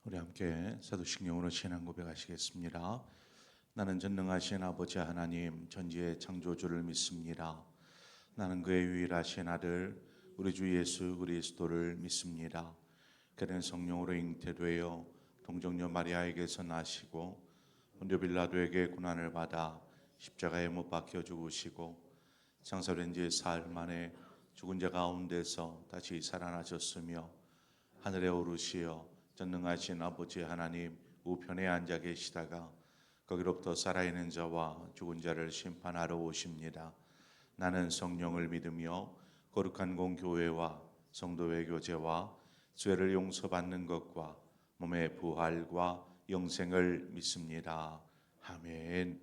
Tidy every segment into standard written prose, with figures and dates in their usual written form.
우리 함께 사도신경으로 신앙 고백하시겠습니다. 나는 전능하신 아버지 하나님 전지의 창조주를 믿습니다. 나는 그의 유일하신 아들 우리 주 예수 그리스도를 믿습니다. 그는 성령으로 잉태되어 동정녀 마리아에게서 나시고 본dio 빌라도에게 고난을 받아 십자가에 못 박혀 죽으시고 장사된 지 사흘 만에 죽은 자 가운데서 다시 살아나셨으며 하늘에 오르시어 전능하신 아버지 하나님 우편에 앉아 계시다가 거기로부터 살아있는 자와 죽은 자를 심판하러 오십니다. 나는 성령을 믿으며 거룩한 공교회와 성도의 교제와 죄를 용서받는 것과 몸의 부활과 영생을 믿습니다. 아멘.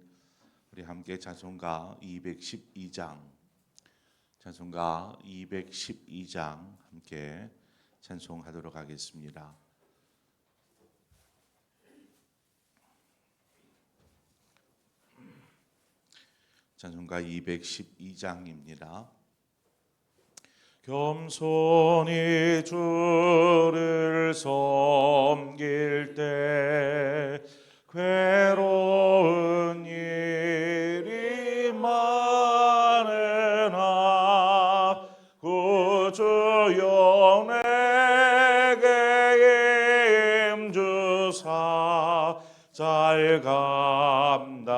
우리 함께 찬송가 212장 함께 찬송하도록 하겠습니다. 찬송가 212장입니다. 겸손히 주를 섬길 때 괴로운 일이 많으나 구주여 내게 힘주사 잘 감당하게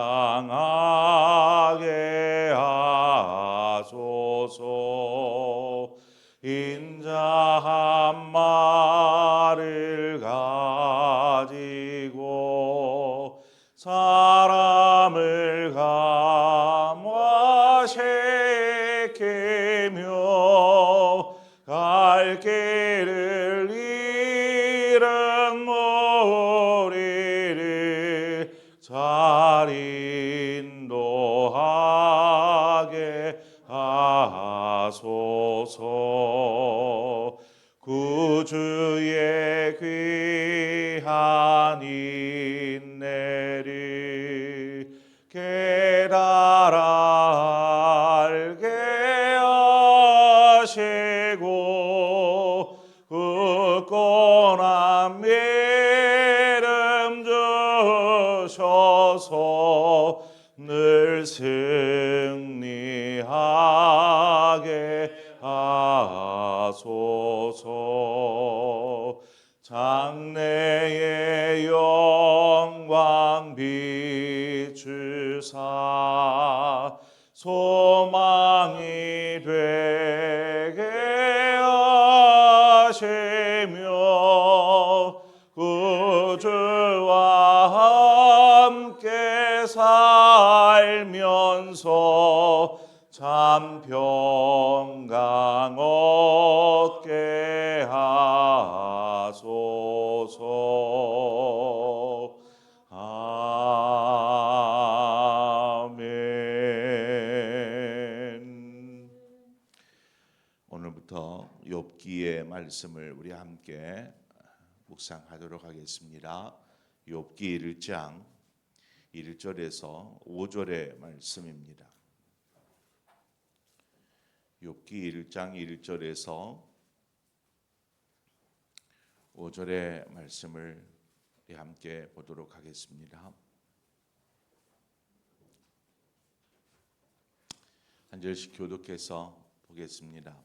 하소서. 인자 한 마리를 가지고 사람을 감화시키며 갈 길을 잃은 무리를 잘 인도하게 하소서. 구주의 귀한 인내를 깨달아 알게 하시고 굳건한 믿음 주셔서 늘 승리하게 하소서. 장래의 영광 비추사 소망이 되게 하시며 구주와 함께 살면서 참 평강 얻게 하소서. 아멘. 오늘부터 욥기의 말씀을 우리 함께 묵상하도록 하겠습니다. 욥기 1장 1절에서 5절의 말씀입니다. 욥기 1장 1절에서 5절의 말씀을 함께 보도록 하겠습니다. 한 절씩 교독해서 보겠습니다.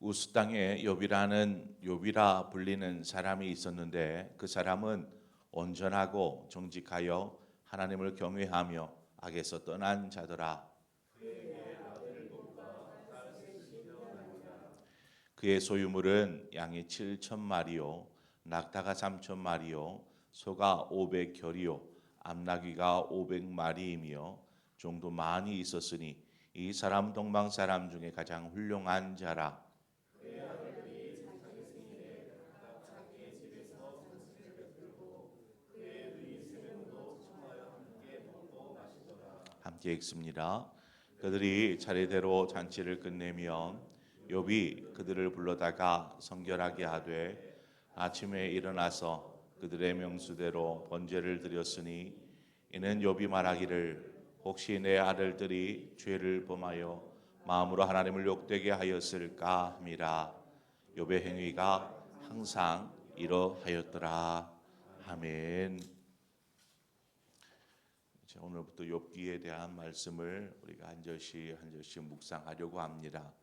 우스 땅에 욥이라 불리는 사람이 있었는데 그 사람은 온전하고 정직하여 하나님을 경외하며 악에서 떠난 자더라. 그의 소유물은 양이 7,000마리요 낙타가 3,000마리요 소가 500겨리요 암나귀가 500마리이며 종도 많이 있었으니 이 사람 동방 사람 중에 가장 훌륭한 자라. 함께 읽습니다. 그들이 차례대로 잔치를 끝내면 욥이 그들을 불러다가 성결하게 하되 아침에 일어나서 그들의 명수대로 번제를 드렸으니 이는 욥이 말하기를 혹시 내 아들들이 죄를 범하여 마음으로 하나님을 욕되게 하였을까 함이라. 욥의 행위가 항상 이러하였더라. 아멘. 자, 오늘부터 욥기에 대한 말씀을 우리가 한 절씩 한 절씩 묵상하려고 합니다.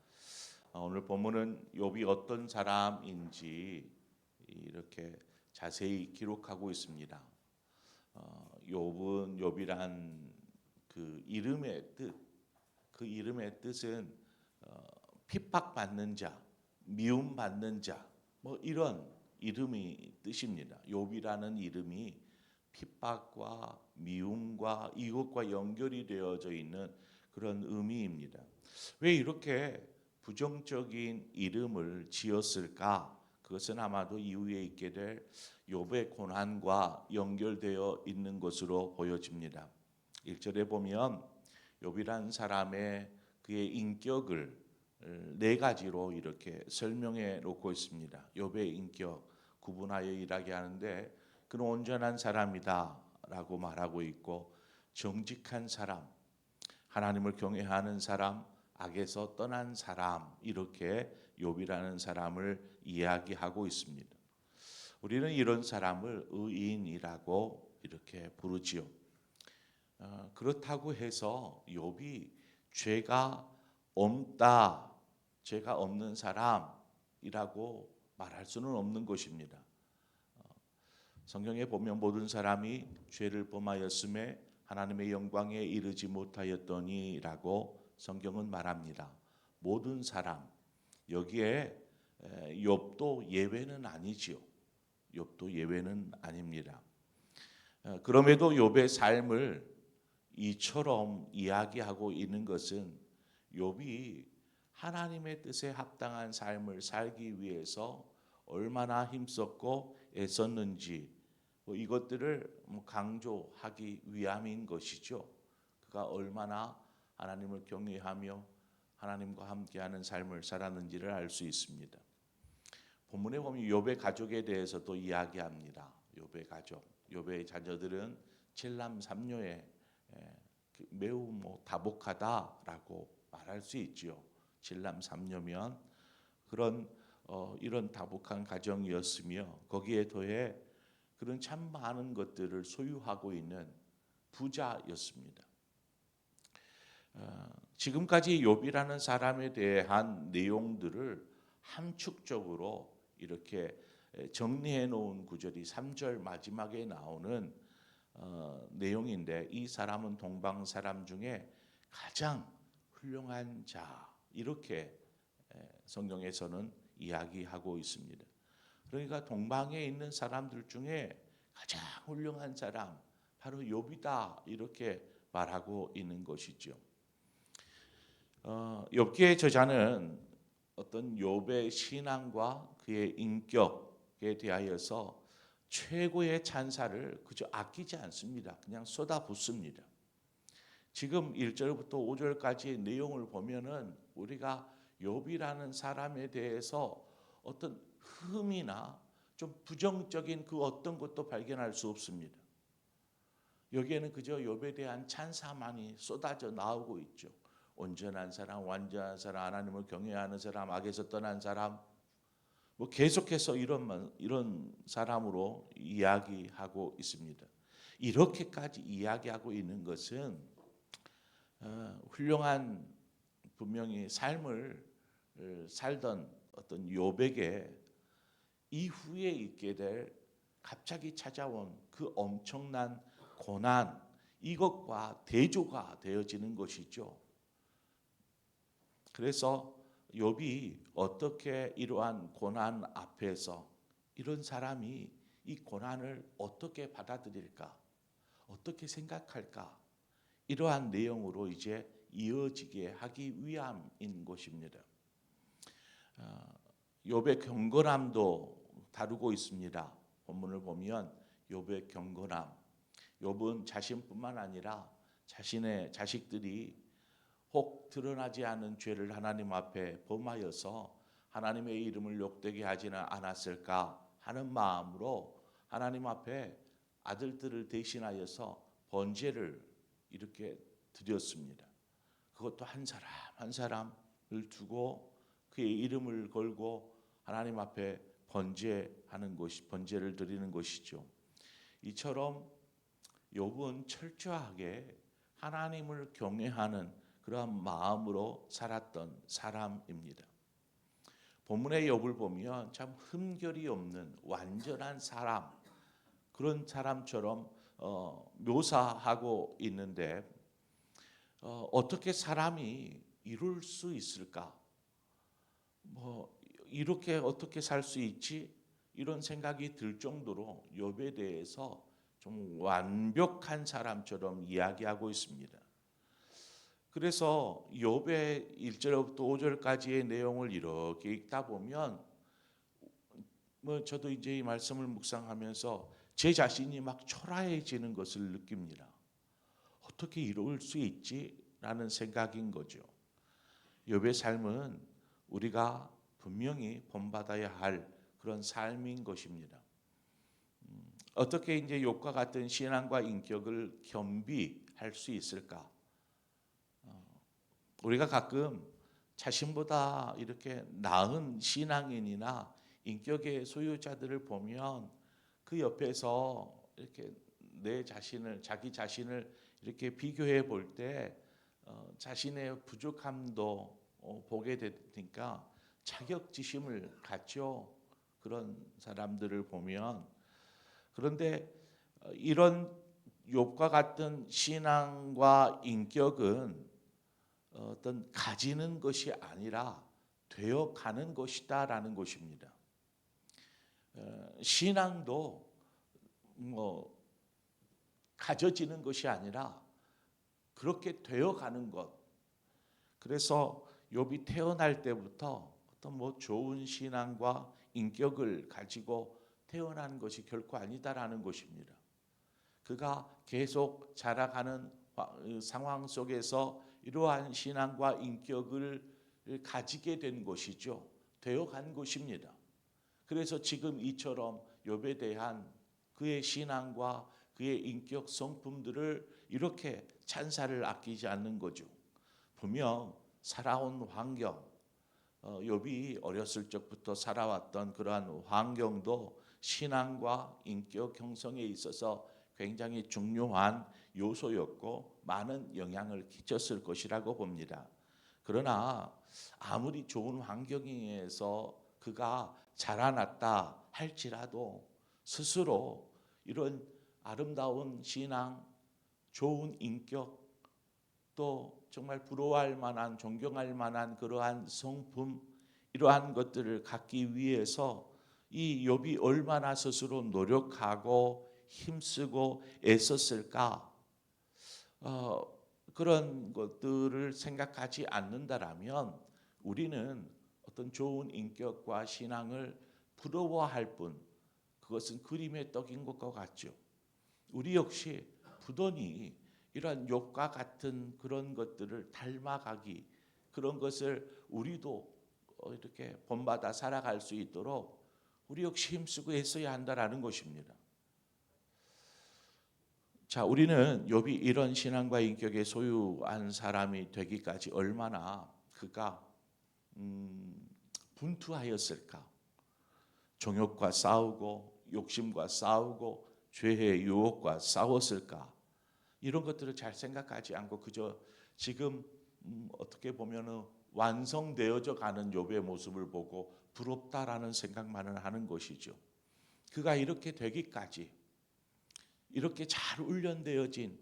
오늘 본문은 욥이 어떤 사람인지 이렇게 자세히 기록하고 있습니다. 욥은 욥이란 그 이름의 뜻, 그 이름의 뜻은 핍박받는 자, 미움받는 자, 뭐 이런 이름이 뜻입니다. 욥이라는 이름이 핍박과 미움과 이것과 연결이 되어져 있는 그런 의미입니다. 왜 이렇게 부정적인 이름을 지었을까? 그것은 아마도 이후에 있게 될 욥의 고난과 연결되어 있는 것으로 보여집니다. 1절에 보면 욥이란 사람의 그의 인격을 네 가지로 이렇게 설명해 놓고 있습니다. 욥의 인격 구분하여 일하게 하는데 그는 온전한 사람이다라고 말하고 있고, 정직한 사람, 하나님을 경외하는 사람, 악에서 떠난 사람, 이렇게 욥이라는 사람을 이야기하고 있습니다. 우리는 이런 사람을 의인이라고 이렇게 부르지요. 그렇다고 해서 욥이 죄가 없다, 죄가 없는 사람이라고 말할 수는 없는 것입니다. 성경에 보면 모든 사람이 죄를 범하였음에 하나님의 영광에 이르지 못하였더니라고 성경은 말합니다. 모든 사람, 여기에 욥도 예외는 아니지요. 욥도 예외는 아닙니다. 그럼에도 욥의 삶을 이처럼 이야기하고 있는 것은 욥이 하나님의 뜻에 합당한 삶을 살기 위해서 얼마나 힘썼고 애썼는지 이것들을 강조하기 위함인 것이죠. 그가 얼마나 하나님을 경외하며 하나님과 함께하는 삶을 살았는지를 알 수 있습니다. 본문에 보면 욥의 가족에 대해서도 이야기합니다. 욥의 가족, 욥의 자녀들은 칠남 삼녀에 매우 다복하다라고 말할 수 있지요. 칠남 삼녀면 그런 이런 다복한 가정이었으며, 거기에 더해 그런 참 많은 것들을 소유하고 있는 부자였습니다. 지금까지 욥이라는 사람에 대한 내용들을 함축적으로 이렇게 정리해 놓은 구절이 3절 마지막에 나오는 내용인데, 이 사람은 동방 사람 중에 가장 훌륭한 자, 이렇게 성경에서는 이야기하고 있습니다. 그러니까 동방에 있는 사람들 중에 가장 훌륭한 사람 바로 욥이다, 이렇게 말하고 있는 것이죠. 욥기의 저자는 어떤 욥의 신앙과 그의 인격에 대하여서 최고의 찬사를 그저 아끼지 않습니다. 그냥 쏟아붓습니다. 지금 1절부터 5절까지의 내용을 보면은 우리가 욥이라는 사람에 대해서 어떤 흠이나 좀 부정적인 그 어떤 것도 발견할 수 없습니다. 여기에는 그저 욥에 대한 찬사만이 쏟아져 나오고 있죠. 온전한 사람, 완전한 사람, 하나님을 경외하는 사람, 악에서 떠난 사람, 계속해서 이런 사람으로 이야기하고 있습니다. 이렇게까지 이야기하고 있는 것은 훌륭한 분명히 삶을 살던 어떤 욥에게 이후에 있게 될 갑자기 찾아온 그 엄청난 고난, 이것과 대조가 되어지는 것이죠. 그래서 욥이 어떻게 이러한 고난 앞에서 이런 사람이 이 고난을 어떻게 받아들일까, 어떻게 생각할까, 이러한 내용으로 이제 이어지게 하기 위함인 것입니다. 욥의 경건함도 다루고 있습니다. 본문을 보면 욥의 경건함, 욥은 자신뿐만 아니라 자신의 자식들이 혹 드러나지 않은 죄를 하나님 앞에 범하여서 하나님의 이름을 욕되게 하지는 않았을까 하는 마음으로 하나님 앞에 아들들을 대신하여서 번제를 이렇게 드렸습니다. 그것도 한 사람 한 사람을 두고 그의 이름을 걸고 하나님 앞에 번제를 드리는 것이죠. 이처럼 욥은 철저하게 하나님을 경외하는 그러한 마음으로 살았던 사람입니다. 본문의 욥을 보면 참 흠결이 없는 완전한 사람, 그런 사람처럼 묘사하고 있는데 어떻게 사람이 이룰 수 있을까? 이렇게 어떻게 살 수 있지? 이런 생각이 들 정도로 욥에 대해서 좀 완벽한 사람처럼 이야기하고 있습니다. 그래서 욥의 1절부터 5절까지의 내용을 이렇게 읽다 보면 저도 이제 이 말씀을 묵상하면서 제 자신이 막 초라해지는 것을 느낍니다. 어떻게 이럴 수 있지라는 생각인 거죠. 욥의 삶은 우리가 분명히 본받아야 할 그런 삶인 것입니다. 어떻게 이제 욥과 같은 신앙과 인격을 겸비할 수 있을까? 우리가 가끔 자신보다 이렇게 나은 신앙인이나 인격의 소유자들을 보면 그 옆에서 이렇게 자기 자신을 이렇게 비교해 볼 때 자신의 부족함도 보게 되니까 자격지심을 갖죠. 그런 사람들을 보면. 그런데 이런 욥과 같은 신앙과 인격은 어떤 가지는 것이 아니라 되어가는 것이다라는 것입니다. 신앙도 가져지는 것이 아니라 그렇게 되어가는 것. 그래서 욥이 태어날 때부터 어떤 좋은 신앙과 인격을 가지고 태어난 것이 결코 아니다라는 것입니다. 그가 계속 자라가는 상황 속에서 이러한 신앙과 인격을 가지게 된 것이죠. 되어간 것입니다. 그래서 지금 이처럼 욥에 대한 그의 신앙과 그의 인격 성품들을 이렇게 찬사를 아끼지 않는 거죠. 분명 살아온 환경, 욥이 어렸을 적부터 살아왔던 그러한 환경도 신앙과 인격 형성에 있어서 굉장히 중요한 요소였고 많은 영향을 끼쳤을 것이라고 봅니다. 그러나 아무리 좋은 환경에서 그가 자라났다 할지라도 스스로 이런 아름다운 신앙, 좋은 인격, 또 정말 부러워할 만한, 존경할 만한 그러한 성품, 이러한 것들을 갖기 위해서 이 욥이 얼마나 스스로 노력하고 힘쓰고 애썼을까? 그런 것들을 생각하지 않는다라면 우리는 어떤 좋은 인격과 신앙을 부러워할 뿐, 그것은 그림의 떡인 것과 같죠. 우리 역시 부단히 이러한 욥과 같은 그런 것들을 닮아가기, 그런 것을 우리도 이렇게 본받아 살아갈 수 있도록 우리 역시 힘쓰고 애써야 한다라는 것입니다. 자, 우리는 욥이 이런 신앙과 인격의 소유한 사람이 되기까지 얼마나 그가 분투하였을까? 정욕과 싸우고 욕심과 싸우고 죄의 유혹과 싸웠을까? 이런 것들을 잘 생각하지 않고 그저 지금 어떻게 보면은 완성되어져 가는 욥의 모습을 보고 부럽다라는 생각만을 하는 것이죠. 그가 이렇게 되기까지, 이렇게 잘 훈련되어진,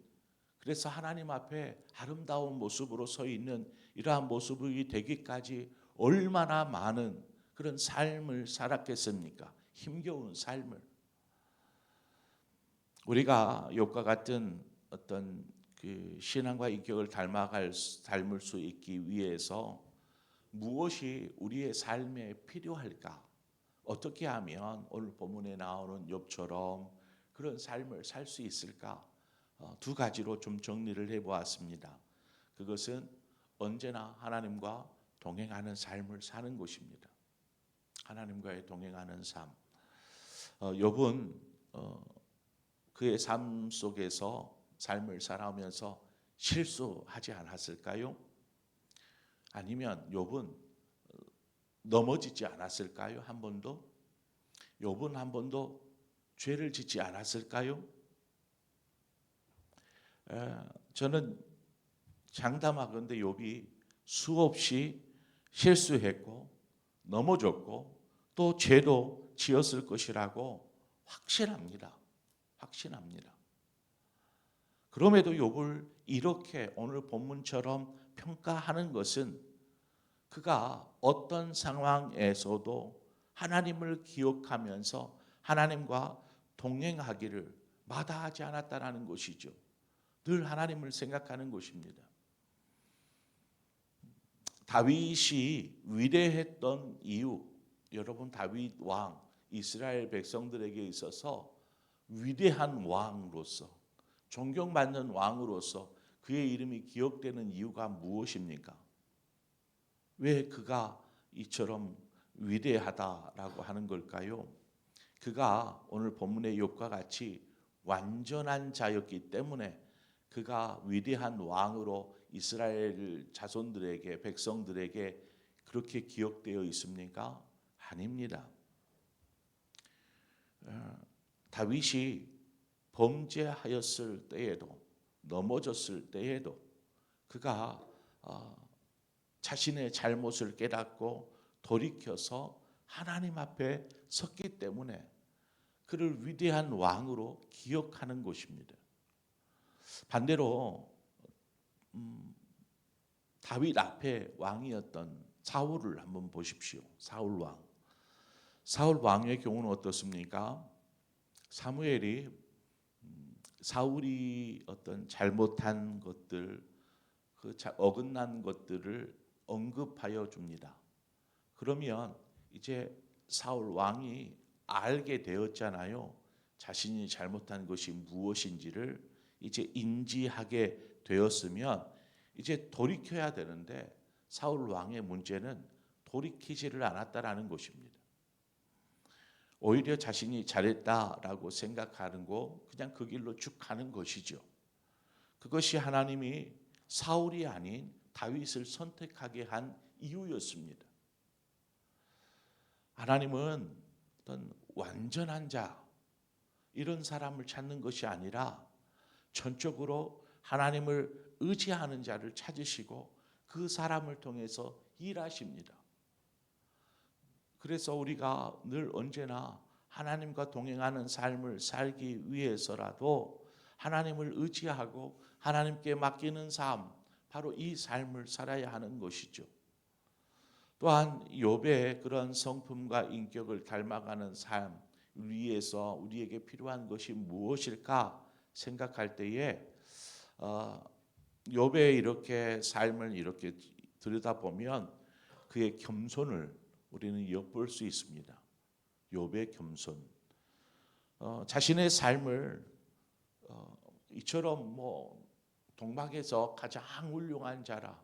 그래서 하나님 앞에 아름다운 모습으로 서 있는 이러한 모습이 되기까지 얼마나 많은 그런 삶을 살았겠습니까? 힘겨운 삶을. 우리가 욥과 같은 어떤 그 신앙과 인격을 닮을 수 있기 위해서 무엇이 우리의 삶에 필요할까? 어떻게 하면 오늘 본문에 나오는 욥처럼 그런 삶을 살 수 있을까? 두 가지로 좀 정리를 해보았습니다. 그것은 언제나 하나님과 동행하는 삶을 사는 것입니다. 하나님과의 동행하는 삶. 욥은 그의 삶 속에서 삶을 살아오면서 실수하지 않았을까요? 아니면 욥은 넘어지지 않았을까요? 한 번도? 욥은 한 번도 죄를 짓지 않았을까요? 저는 장담하건대 욥이 수없이 실수했고 넘어졌고 또 죄도 지었을 것이라고 확신합니다. 확신합니다. 그럼에도 욥을 이렇게 오늘 본문처럼 평가하는 것은 그가 어떤 상황에서도 하나님을 기억하면서 하나님과 동행하기를 마다하지 않았다는 것이죠. 늘 하나님을 생각하는 것입니다. 다윗이 위대했던 이유, 여러분 다윗 왕, 이스라엘 백성들에게 있어서 위대한 왕으로서 존경받는 왕으로서 그의 이름이 기억되는 이유가 무엇입니까? 왜 그가 이처럼 위대하다라고 하는 걸까요? 그가 오늘 본문의 욥과 같이 완전한 자였기 때문에 그가 위대한 왕으로 이스라엘 자손들에게 백성들에게 그렇게 기억되어 있습니까? 아닙니다. 다윗이 범죄하였을 때에도 넘어졌을 때에도 그가 자신의 잘못을 깨닫고 돌이켜서 하나님 앞에 섰기 때문에 그를 위대한 왕으로 기억하는 것입니다. 반대로 다윗 앞에 왕이었던 사울을 한번 보십시오. 사울 왕. 사울 왕의 경우는 어떻습니까? 사무엘이 사울이 어떤 잘못한 것들, 그 어긋난 것들을 언급하여 줍니다. 그러면 이제 사울 왕이 알게 되었잖아요. 자신이 잘못한 것이 무엇인지를 이제 인지하게 되었으면 이제 돌이켜야 되는데 사울 왕의 문제는 돌이키지를 않았다라는 것입니다. 오히려 자신이 잘했다라고 생각하는 거 그냥 그 길로 쭉 가는 것이죠. 그것이 하나님이 사울이 아닌 다윗을 선택하게 한 이유였습니다. 하나님은 어떤 완전한 자 이런 사람을 찾는 것이 아니라 전적으로 하나님을 의지하는 자를 찾으시고 그 사람을 통해서 일하십니다. 그래서 우리가 늘 언제나 하나님과 동행하는 삶을 살기 위해서라도 하나님을 의지하고 하나님께 맡기는 삶, 바로 이 삶을 살아야 하는 것이죠. 또한 욥의 그런 성품과 인격을 닮아가는 삶 위해서 우리에게 필요한 것이 무엇일까 생각할 때에 욥의 이렇게 삶을 이렇게 들여다보면 그의 겸손을 우리는 엿볼 수 있습니다. 욥의 겸손. 자신의 삶을 이처럼 동방에서 가장 훌륭한 자라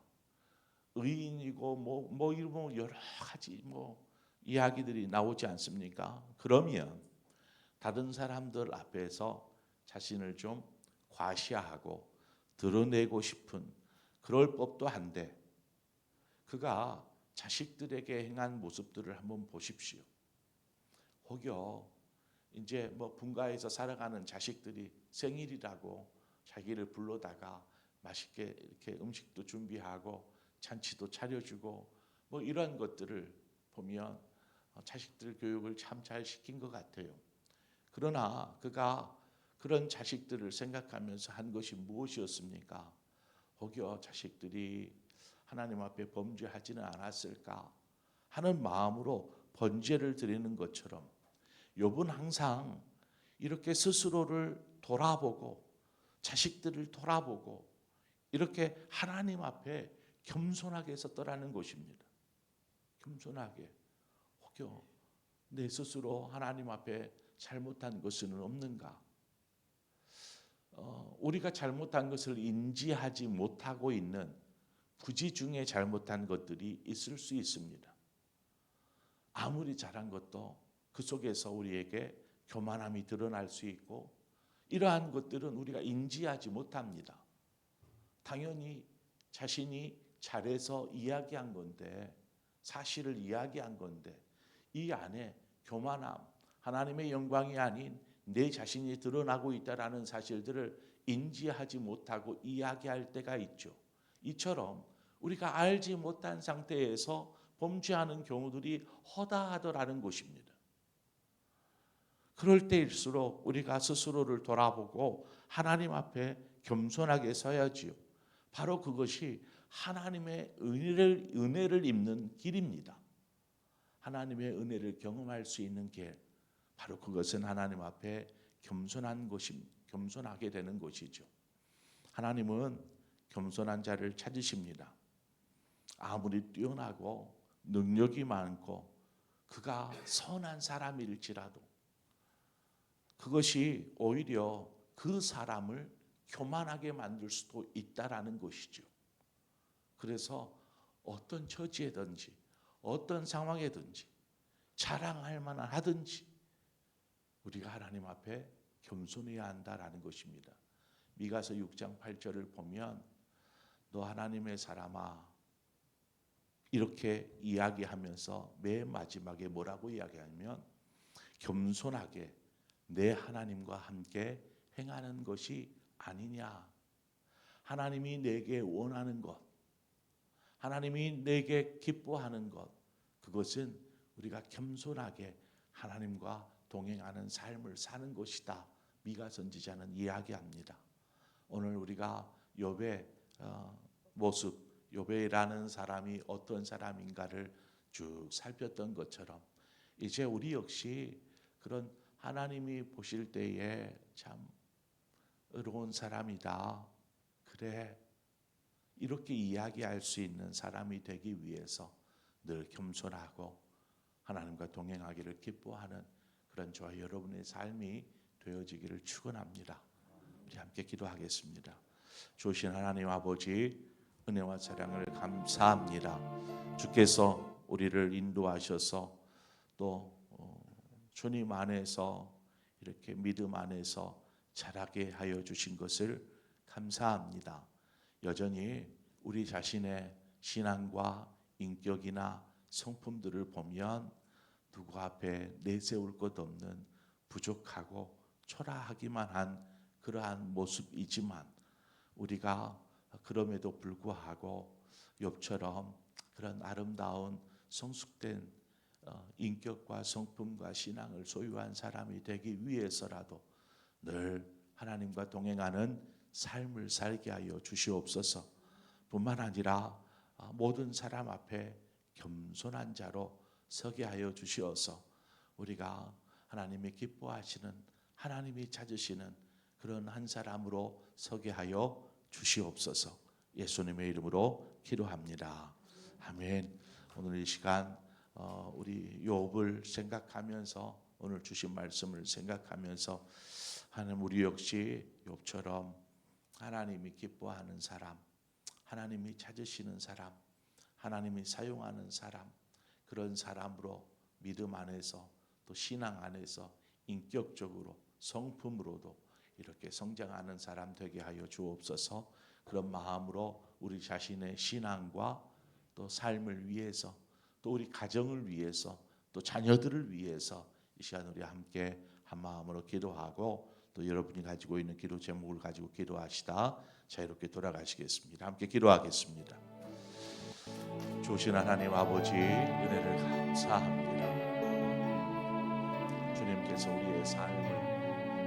의인이고 뭐 여러 가지 이야기들이 나오지 않습니까? 그러면 다른 사람들 앞에서 자신을 좀 과시하고 드러내고 싶은 그럴 법도 한데 그가 자식들에게 행한 모습들을 한번 보십시오. 혹여 이제 분가에서 살아가는 자식들이 생일이라고 자기를 불러다가 맛있게 이렇게 음식도 준비하고 잔치도 차려주고 이런 것들을 보면 자식들 교육을 참 잘 시킨 것 같아요. 그러나 그가 그런 자식들을 생각하면서 한 것이 무엇이었습니까? 혹여 자식들이 하나님 앞에 범죄하지는 않았을까 하는 마음으로 번제를 드리는 것처럼 욥은 항상 이렇게 스스로를 돌아보고 자식들을 돌아보고 이렇게 하나님 앞에 겸손하게 섰더라는 것입니다. 겸손하게. 혹여 내 스스로 하나님 앞에 잘못한 것은 없는가? 우리가 잘못한 것을 인지하지 못하고 있는 부지 중에 잘못한 것들이 있을 수 있습니다. 아무리 잘한 것도 그 속에서 우리에게 교만함이 드러날 수 있고 이러한 것들은 우리가 인지하지 못합니다. 당연히 자신이 잘해서 이야기한 건데 사실을 이야기한 건데 이 안에 교만함, 하나님의 영광이 아닌 내 자신이 드러나고 있다라는 사실들을 인지하지 못하고 이야기할 때가 있죠. 이처럼 우리가 알지 못한 상태에서 범죄하는 경우들이 허다하더라는 것입니다. 그럴 때일수록 우리가 스스로를 돌아보고 하나님 앞에 겸손하게 서야지요. 바로 그것이 하나님의 은혜를 입는 길입니다. 하나님의 은혜를 경험할 수 있는 길, 바로 그것은 하나님 앞에 겸손하게 되는 것이죠. 하나님은 겸손한 자를 찾으십니다. 아무리 뛰어나고 능력이 많고 그가 선한 사람일지라도 그것이 오히려 그 사람을 교만하게 만들 수도 있다라는 것이죠. 그래서 어떤 처지에든지 어떤 상황에든지 자랑할 만한 하든지 우리가 하나님 앞에 겸손해야 한다라는 것입니다. 미가서 6장 8절을 보면 너 하나님의 사람아 이렇게 이야기하면서 맨 마지막에 뭐라고 이야기하면 겸손하게 내 하나님과 함께 행하는 것이 아니냐. 하나님이 내게 원하는 것, 하나님이 내게 기뻐하는 것, 그것은 우리가 겸손하게 하나님과 동행하는 삶을 사는 것이다. 미가 선지자는 이야기합니다. 오늘 우리가 욥의 모습, 욥이라는 사람이 어떤 사람인가를 쭉 살폈던 것처럼 이제 우리 역시 그런 하나님이 보실 때에 참 의로운 사람이다. 그래. 이렇게 이야기할 수 있는 사람이 되기 위해서 늘 겸손하고 하나님과 동행하기를 기뻐하는 그런 저와 여러분의 삶이 되어지기를 축원합니다. 우리 함께 기도하겠습니다. 주신 하나님 아버지 은혜와 사랑을 감사합니다. 주께서 우리를 인도하셔서 또 주님 안에서 이렇게 믿음 안에서 자라게 하여 주신 것을 감사합니다. 여전히 우리 자신의 신앙과 인격이나 성품들을 보면 누구 앞에 내세울 것 없는 부족하고 초라하기만 한 그러한 모습이지만 우리가 그럼에도 불구하고 욥처럼 그런 아름다운 성숙된 인격과 성품과 신앙을 소유한 사람이 되기 위해서라도 늘 하나님과 동행하는 삶을 살게 하여 주시옵소서. 뿐만 아니라 모든 사람 앞에 겸손한 자로 서게 하여 주시어서 우리가 하나님이 기뻐하시는 하나님이 찾으시는 그런 한 사람으로 서게 하여 주시옵소서. 예수님의 이름으로 기도합니다. 아멘. 오늘 이 시간 우리 욥을 생각하면서 오늘 주신 말씀을 생각하면서 하나님 우리 역시 욥처럼 하나님이 기뻐하는 사람, 하나님이 찾으시는 사람, 하나님이 사용하는 사람, 그런 사람으로 믿음 안에서 또 신앙 안에서 인격적으로 성품으로도 이렇게 성장하는 사람 되게 하여 주옵소서. 그런 마음으로 우리 자신의 신앙과 또 삶을 위해서 또 우리 가정을 위해서 또 자녀들을 위해서 이 시간 우리 함께 한 마음으로 기도하고 또 여러분이 가지고 있는 기도 제목을 가지고 기도하시다 자유롭게 돌아가시겠습니다. 함께 기도하겠습니다. 주신 하나님 아버지 은혜를 감사합니다. 주님께서 우리의 삶을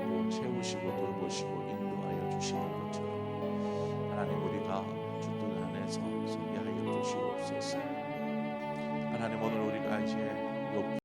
또 채우시고 돌보시고 인도하여 주시는 것처럼 하나님 우리가 주 뜻 안에서 서게 하여 주시옵소서. 하나님 오늘 우리가 이제